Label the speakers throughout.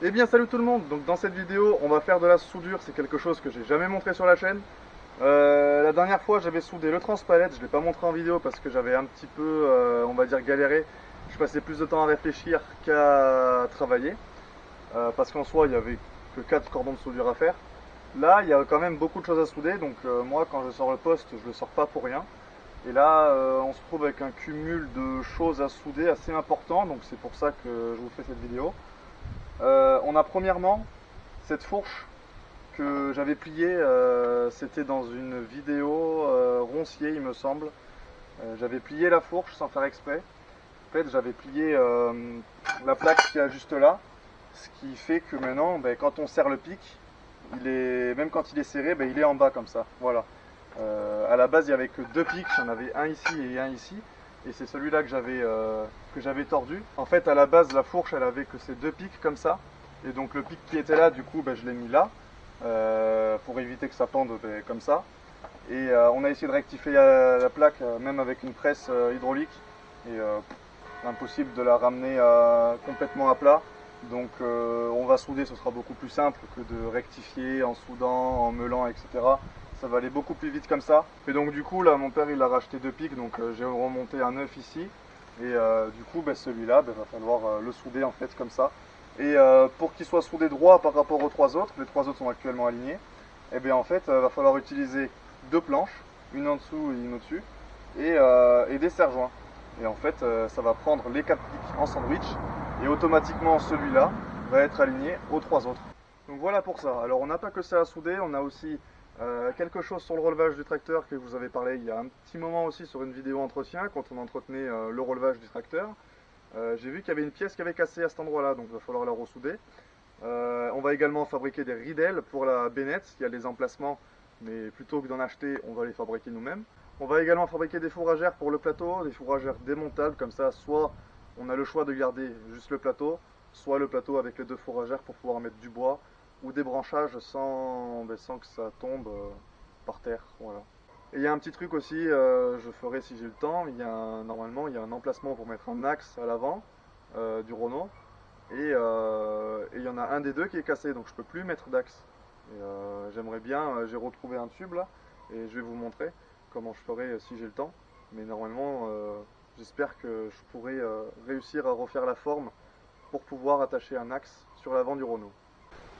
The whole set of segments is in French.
Speaker 1: Eh bien salut tout le monde, donc dans cette vidéo on va faire de la soudure, c'est quelque chose que j'ai jamais montré sur la chaîne. La dernière fois j'avais soudé le transpalette, je ne l'ai pas montré en vidéo parce que j'avais un petit peu, on va dire galéré. Je passais plus de temps à réfléchir qu'à travailler, parce qu'en soi il n'y avait que 4 cordons de soudure à faire. Là il y a quand même beaucoup de choses à souder, donc moi quand je sors le poste je le sors pas pour rien. Et là on se trouve avec un cumul de choses à souder assez important, donc c'est pour ça que je vous fais cette vidéo. On a premièrement cette fourche que j'avais pliée, c'était dans une vidéo Roncier il me semble. J'avais plié la fourche sans faire exprès. En fait j'avais plié la plaque qui est juste là, ce qui fait que maintenant quand on serre le pic, même quand il est serré, il est en bas comme ça. Voilà. À la base il n'y avait que deux pics, j'en avais un ici et un ici. Et c'est celui-là que j'avais tordu. En fait, à la base, la fourche, elle avait que ces deux pics comme ça. Et donc le pic qui était là, du coup, je l'ai mis là pour éviter que ça pende comme ça. Et on a essayé de rectifier la plaque, même avec une presse hydraulique. Et impossible de la ramener complètement à plat. Donc on va souder, ce sera beaucoup plus simple que de rectifier en soudant, en meulant, etc. Ça va aller beaucoup plus vite comme ça. Et donc du coup là mon père il a racheté deux pics, donc j'ai remonté un neuf ici. Et du coup celui-là va falloir le souder en fait comme ça. Et pour qu'il soit soudé droit par rapport aux trois autres, les trois autres sont actuellement alignés, et bien en fait va falloir utiliser deux planches, une en dessous et une au-dessus, et des serre-joints. Et en fait ça va prendre les quatre pics en sandwich, et automatiquement celui-là va être aligné aux trois autres. Donc voilà pour ça. Alors on n'a pas que ça à souder, on a aussi quelque chose sur le relevage du tracteur que je vous avais parlé il y a un petit moment aussi sur une vidéo entretien quand on entretenait le relevage du tracteur. J'ai vu qu'il y avait une pièce qui avait cassé à cet endroit-là, donc il va falloir la ressouder. On va également fabriquer des ridelles pour la bénette, il y a des emplacements, mais plutôt que d'en acheter, on va les fabriquer nous-mêmes. On va également fabriquer des fourragères pour le plateau, des fourragères démontables, comme ça, soit on a le choix de garder juste le plateau, soit le plateau avec les deux fourragères pour pouvoir mettre du bois, ou des branchages sans que ça tombe par terre. Voilà. Et il y a un petit truc aussi, je ferai si j'ai le temps, normalement il y a un emplacement pour mettre un axe à l'avant du Renault, et il y en a un des deux qui est cassé, donc je peux plus mettre d'axe. Et j'aimerais bien, j'ai retrouvé un tube là, et je vais vous montrer comment je ferai si j'ai le temps. Mais normalement, j'espère que je pourrai réussir à refaire la forme pour pouvoir attacher un axe sur l'avant du Renault.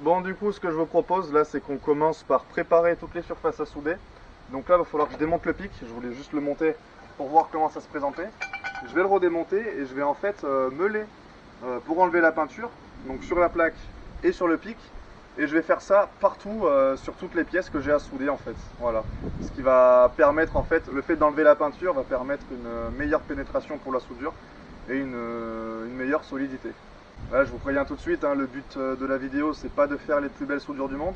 Speaker 1: Bon, du coup, ce que je vous propose là, c'est qu'on commence par préparer toutes les surfaces à souder. Donc là, il va falloir que je démonte le pic. Je voulais juste le monter pour voir comment ça se présentait. Je vais le redémonter et je vais en fait meuler pour enlever la peinture, donc sur la plaque et sur le pic. Et je vais faire ça partout sur toutes les pièces que j'ai à souder en fait. Voilà. Ce qui va permettre en fait, le fait d'enlever la peinture va permettre une meilleure pénétration pour la soudure et une meilleure solidité. Là, je vous préviens tout de suite, hein, le but de la vidéo c'est pas de faire les plus belles soudures du monde,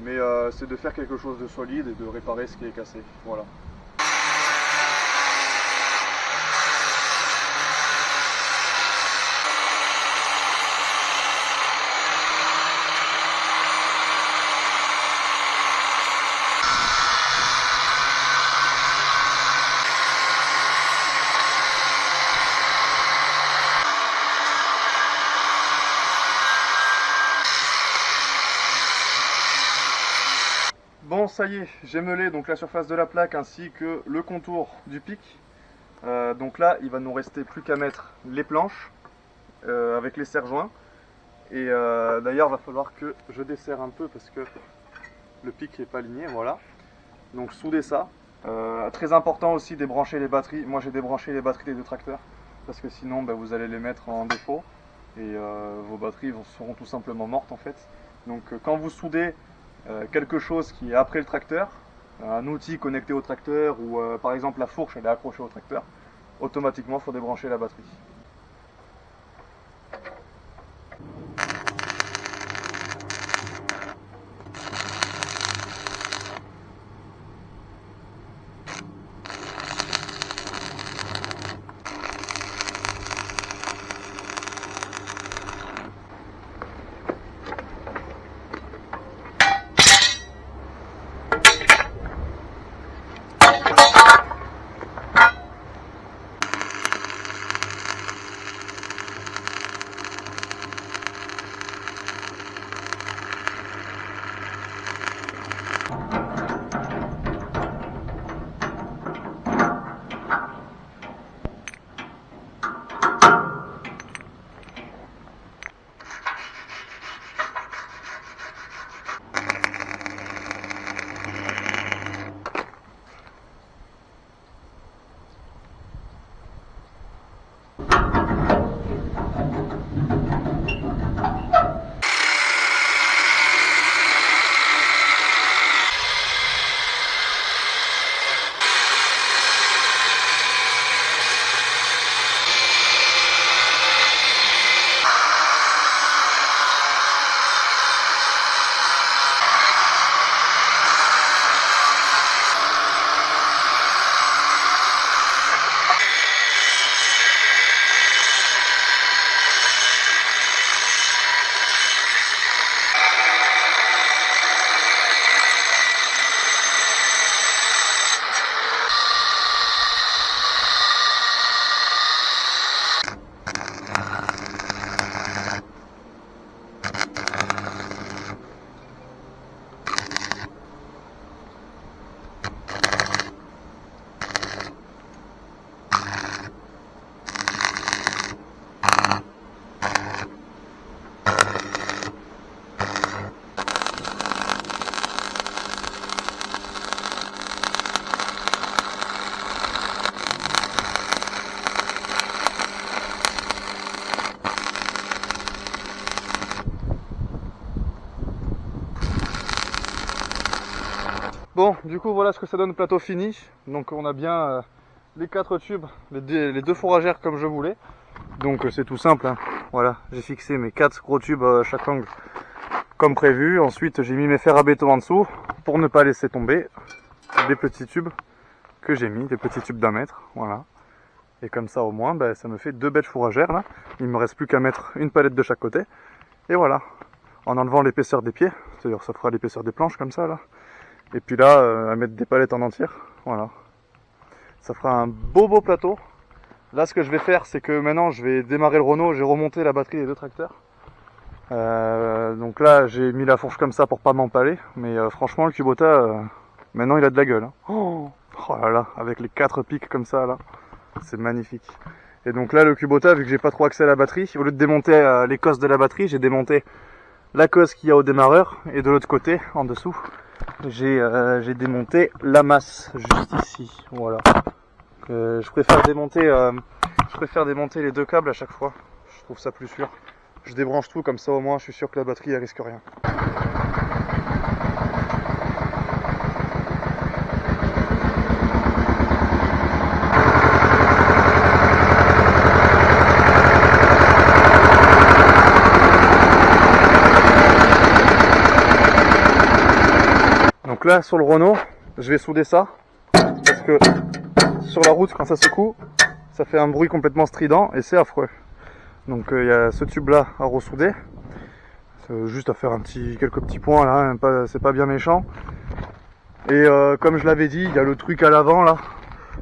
Speaker 1: mais c'est de faire quelque chose de solide et de réparer ce qui est cassé. Voilà. Bon, ça y est, j'ai meulé donc la surface de la plaque ainsi que le contour du pic. Donc là, il va nous rester plus qu'à mettre les planches avec les serre-joints. Et d'ailleurs, il va falloir que je desserre un peu parce que le pic n'est pas aligné, voilà. Donc souder ça. Très important aussi débrancher les batteries. Moi, j'ai débranché les batteries des deux tracteurs parce que sinon, vous allez les mettre en défaut et vos batteries seront tout simplement mortes en fait. Donc quand vous soudez quelque chose qui est après le tracteur, un outil connecté au tracteur ou par exemple la fourche elle est accrochée au tracteur, automatiquement il faut débrancher la batterie. Bon, du coup voilà ce que ça donne le plateau fini. Donc on a bien les 4 tubes, les deux fourragères comme je voulais. Donc c'est tout simple, hein. Voilà, j'ai fixé mes 4 gros tubes à chaque angle comme prévu. Ensuite j'ai mis mes fers à béton en dessous pour ne pas laisser tomber des petits tubes que j'ai mis, des petits tubes d'1 mètre, voilà. Et comme ça au moins ça me fait 2 bêtes fourragères là. Il me reste plus qu'à mettre une palette de chaque côté. Et voilà, en enlevant l'épaisseur des pieds, c'est-à-dire ça fera l'épaisseur des planches comme ça là. Et puis là, à mettre des palettes en entière, voilà. Ça fera un beau plateau. Là, ce que je vais faire, c'est que maintenant, je vais démarrer le Renault. J'ai remonté la batterie des 2 tracteurs. Donc là, j'ai mis la fourche comme ça pour pas m'empaler. Mais franchement, le Kubota, maintenant, il a de la gueule. Hein. Oh là là, avec les 4 pics comme ça, là, c'est magnifique. Et donc là, le Kubota, vu que j'ai pas trop accès à la batterie, au lieu de démonter les cosses de la batterie, j'ai démonté la cosse qu'il y a au démarreur. Et de l'autre côté, en dessous, j'ai démonté la masse juste ici, voilà. Je préfère démonter les 2 câbles à chaque fois. Je trouve ça plus sûr. Je débranche tout comme ça au moins je suis sûr que la batterie elle risque rien. Donc là sur le Renault, je vais souder ça parce que sur la route quand ça secoue, ça fait un bruit complètement strident et c'est affreux. Donc il y a ce tube là à ressouder, juste à faire quelques petits points là, hein, c'est pas bien méchant. Et comme je l'avais dit, il y a le truc à l'avant là,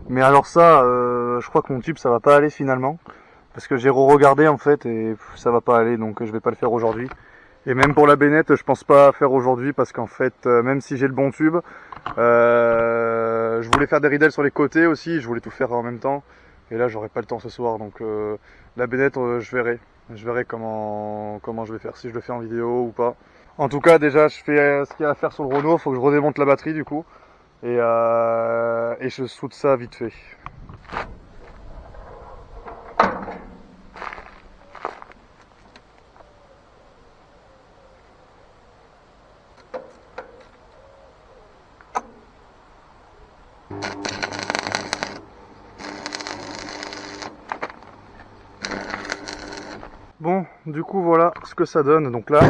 Speaker 1: mais alors ça, je crois que mon tube ça va pas aller finalement, parce que j'ai re-regardé en fait et ça va pas aller, donc je vais pas le faire aujourd'hui. Et même pour la bénette, je pense pas faire aujourd'hui parce qu'en fait, même si j'ai le bon tube, je voulais faire des ridelles sur les côtés aussi, je voulais tout faire en même temps. Et là, j'aurai pas le temps ce soir, donc la bénette, je verrai comment je vais faire, si je le fais en vidéo ou pas. En tout cas, déjà, je fais ce qu'il y a à faire sur le Renault, faut que je redémonte la batterie du coup, et je soude ça vite fait. Bon, du coup voilà ce que ça donne. Donc là,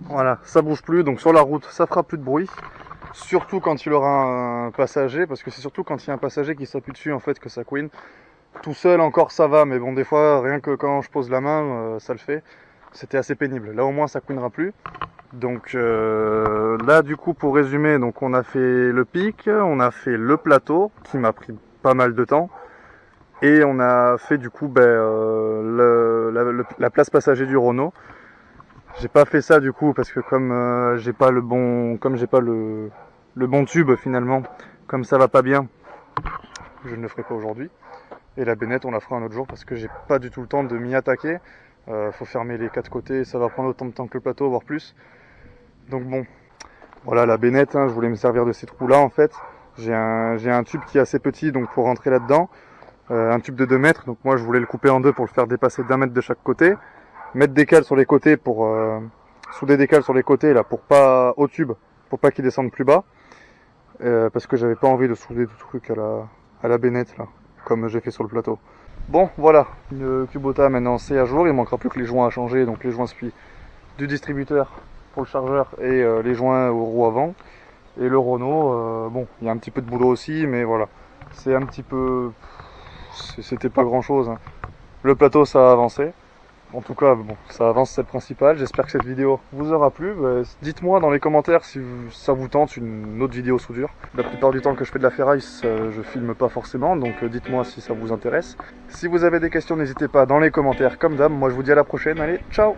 Speaker 1: voilà, ça bouge plus. Donc sur la route, ça fera plus de bruit. Surtout quand il y aura un passager, parce que c'est surtout quand il y a un passager qui s'appuie dessus en fait que ça couine. Tout seul encore ça va, mais bon des fois rien que quand je pose la main, ça le fait. C'était assez pénible. Là au moins ça couinera plus. Donc là du coup pour résumer, donc on a fait le pic, on a fait le plateau qui m'a pris pas mal de temps. Et on a fait du coup la place passager du Renault. J'ai pas fait ça du coup parce que comme j'ai pas le bon tube finalement, comme ça va pas bien, je ne le ferai pas aujourd'hui. Et la bénette on la fera un autre jour parce que j'ai pas du tout le temps de m'y attaquer. Faut fermer les 4 côtés, ça va prendre autant de temps que le plateau, voire plus. Donc bon, voilà la bénette, hein, je voulais me servir de ces trous là en fait. J'ai un tube qui est assez petit donc pour rentrer là-dedans. Un tube de 2 mètres, donc moi je voulais le couper en deux pour le faire dépasser d'1 mètre de chaque côté, mettre des cales sur les côtés pour souder des cales sur les côtés là pour pas au tube, pour pas qu'il descende plus bas, parce que j'avais pas envie de souder tout truc à la bénette là, comme j'ai fait sur le plateau. Bon voilà, le Kubota maintenant c'est à jour, il manquera plus que les joints à changer, donc les joints SPI du distributeur pour le chargeur et les joints aux roues avant. Et le Renault, bon il y a un petit peu de boulot aussi, mais voilà, c'est un petit peu... C'était pas grand chose, hein. Le plateau ça a avancé. En tout cas bon, ça avance, c'est le principal. J'espère que cette vidéo vous aura plu. Dites-moi dans les commentaires si ça vous tente une autre vidéo soudure. La plupart du temps que je fais de la ferraille, je filme pas forcément, donc dites-moi si ça vous intéresse. Si vous avez des questions, n'hésitez pas dans les commentaires comme d'hab. Moi je vous dis à la prochaine, allez, ciao!